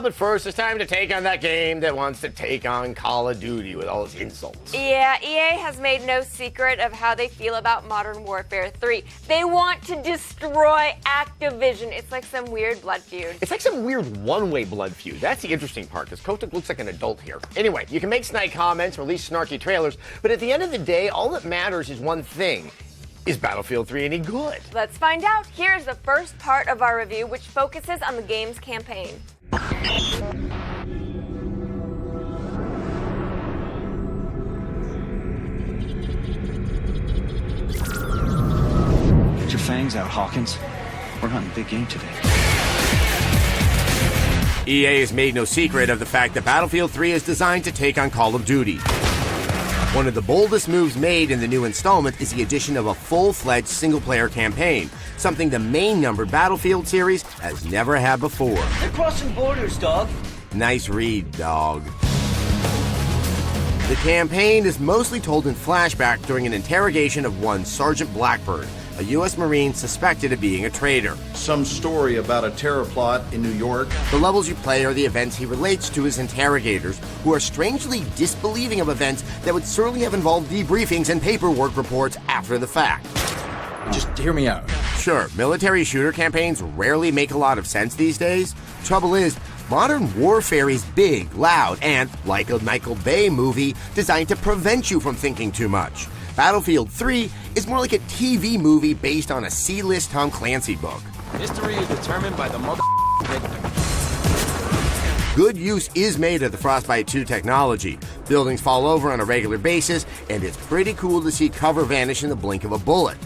But first, it's time to take on that game that wants to take on Call of Duty with all its insults. Yeah, EA has made no secret of how they feel about Modern Warfare 3. They want to destroy Activision. It's like some weird blood feud. It's like some weird one-way blood feud. That's the interesting part, because Kotick looks like an adult here. Anyway, you can make snide comments, release snarky trailers, but at the end of the day, all that matters is one thing. Is Battlefield 3 any good? Let's find out. Here's the first part of our review, which focuses on the game's campaign. Get your fangs out, Hawkins. We're hunting a big game today. EA has made no secret of the fact that Battlefield 3 is designed to take on Call of Duty. One of the boldest moves made in the new installment is the addition of a full-fledged single-player campaign, something the main numbered Battlefield series has never had before. They're crossing borders, dog. Nice read, dog. The campaign is mostly told in flashback during an interrogation of one Sergeant Blackbird, a U.S. Marine suspected of being a traitor. Some story about a terror plot in New York. The levels you play are the events he relates to his interrogators, who are strangely disbelieving of events that would certainly have involved debriefings and paperwork reports after the fact. Just hear me out. Sure, military shooter campaigns rarely make a lot of sense these days. Trouble is, modern warfare is big, loud, and, like a Michael Bay movie, designed to prevent you from thinking too much. Battlefield 3 is more like a TV movie based on a C-list Tom Clancy book. History is determined by the victim. Good use is made of the Frostbite 2 technology. Buildings fall over on a regular basis, and it's pretty cool to see cover vanish in the blink of a bullet.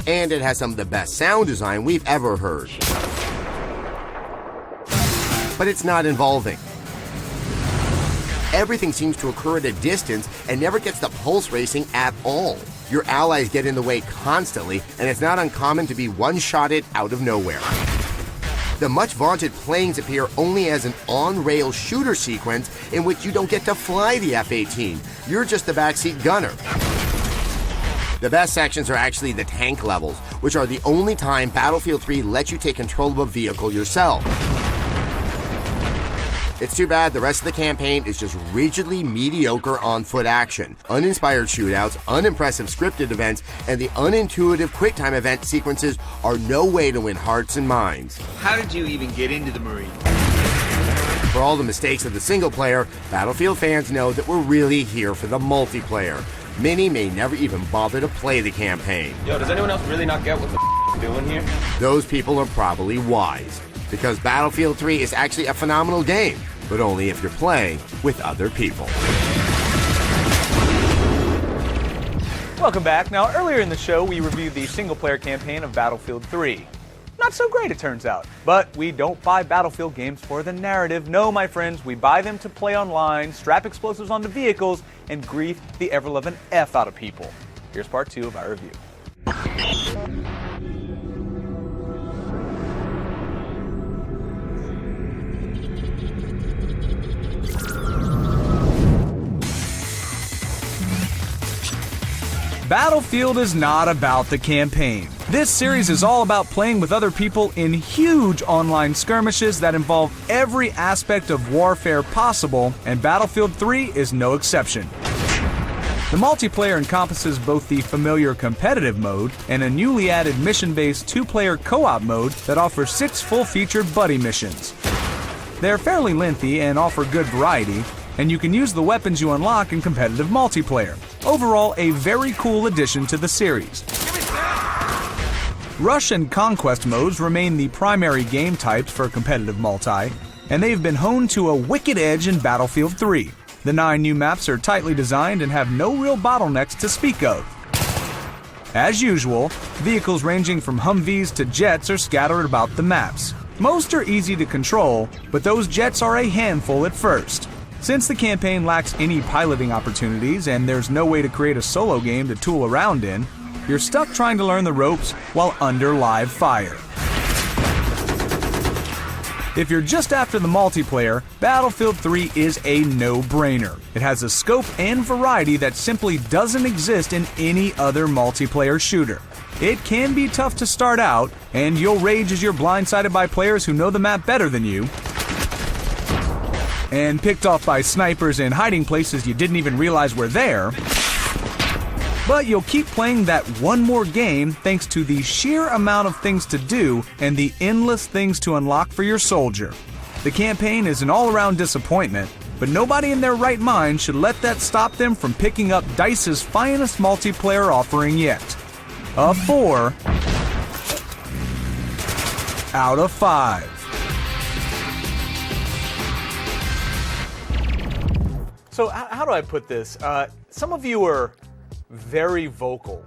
And it has some of the best sound design we've ever heard. But it's not involving. Everything seems to occur at a distance and never gets the pulse racing at all. Your allies get in the way constantly, and it's not uncommon to be one-shotted out of nowhere. The much vaunted planes appear only as an on-rail shooter sequence in which you don't get to fly the F-18. You're just the backseat gunner. The best sections are actually the tank levels, which are the only time Battlefield 3 lets you take control of a vehicle yourself. It's too bad the rest of the campaign is just rigidly mediocre on-foot action, uninspired shootouts, unimpressive scripted events, and the unintuitive QuickTime event sequences are no way to win hearts and minds. How did you even get into the Marine? For all the mistakes of the single player, Battlefield fans know that we're really here for the multiplayer. Many may never even bother to play the campaign. Yo, does anyone else really not get what the doing here? Those people are probably wise, because Battlefield 3 is actually a phenomenal game, but only if you're playing with other people. Welcome back. Now, earlier in the show, we reviewed the single-player campaign of Battlefield 3. Not so great, it turns out. But we don't buy Battlefield games for the narrative. No, my friends, we buy them to play online, strap explosives onto vehicles, and grief the ever-loving F out of people. Here's part 2 of our review. Battlefield is not about the campaign. This series is all about playing with other people in huge online skirmishes that involve every aspect of warfare possible, and Battlefield 3 is no exception. The multiplayer encompasses both the familiar competitive mode and a newly added mission-based 2-player co-op mode that offers 6 full-featured buddy missions. They're fairly lengthy and offer good variety, and you can use the weapons you unlock in competitive multiplayer. Overall, a very cool addition to the series. Rush and Conquest modes remain the primary game types for competitive multi, and they've been honed to a wicked edge in Battlefield 3. The 9 new maps are tightly designed and have no real bottlenecks to speak of. As usual, vehicles ranging from Humvees to jets are scattered about the maps. Most are easy to control, but those jets are a handful at first. Since the campaign lacks any piloting opportunities and there's no way to create a solo game to tool around in, you're stuck trying to learn the ropes while under live fire. If you're just after the multiplayer, Battlefield 3 is a no-brainer. It has a scope and variety that simply doesn't exist in any other multiplayer shooter. It can be tough to start out, and you'll rage as you're blindsided by players who know the map better than you. and picked off by snipers in hiding places you didn't even realize were there. But you'll keep playing that one more game thanks to the sheer amount of things to do and the endless things to unlock for your soldier. The campaign is an all-around disappointment, but nobody in their right mind should let that stop them from picking up DICE's finest multiplayer offering yet. A 4 out of 5. So how do I put this? Some of you are very vocal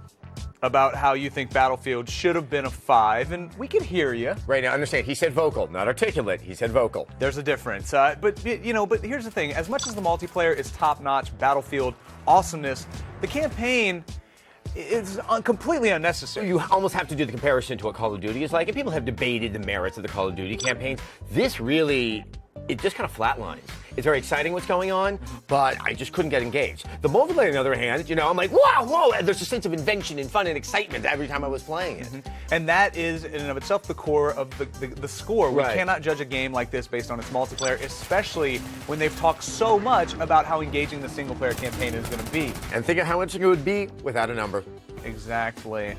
about how you think Battlefield should have been a 5, and we can hear you. Right, now understand, he said vocal, not articulate, he said vocal. There's a difference. But here's the thing. As much as the multiplayer is top-notch, Battlefield awesomeness, the campaign is completely unnecessary. You almost have to do the comparison to what Call of Duty is like, and people have debated the merits of the Call of Duty campaigns. This really, it just kind of flatlines. It's very exciting what's going on, but I just couldn't get engaged. The multiplayer, on the other hand, I'm like, wow, whoa, and there's a sense of invention and fun and excitement every time I was playing it. And that is, in and of itself, the core of the score. We Right. cannot judge a game like this based on its multiplayer, especially when they've talked so much about how engaging the single-player campaign is going to be. And think of how interesting it would be without a number. Exactly.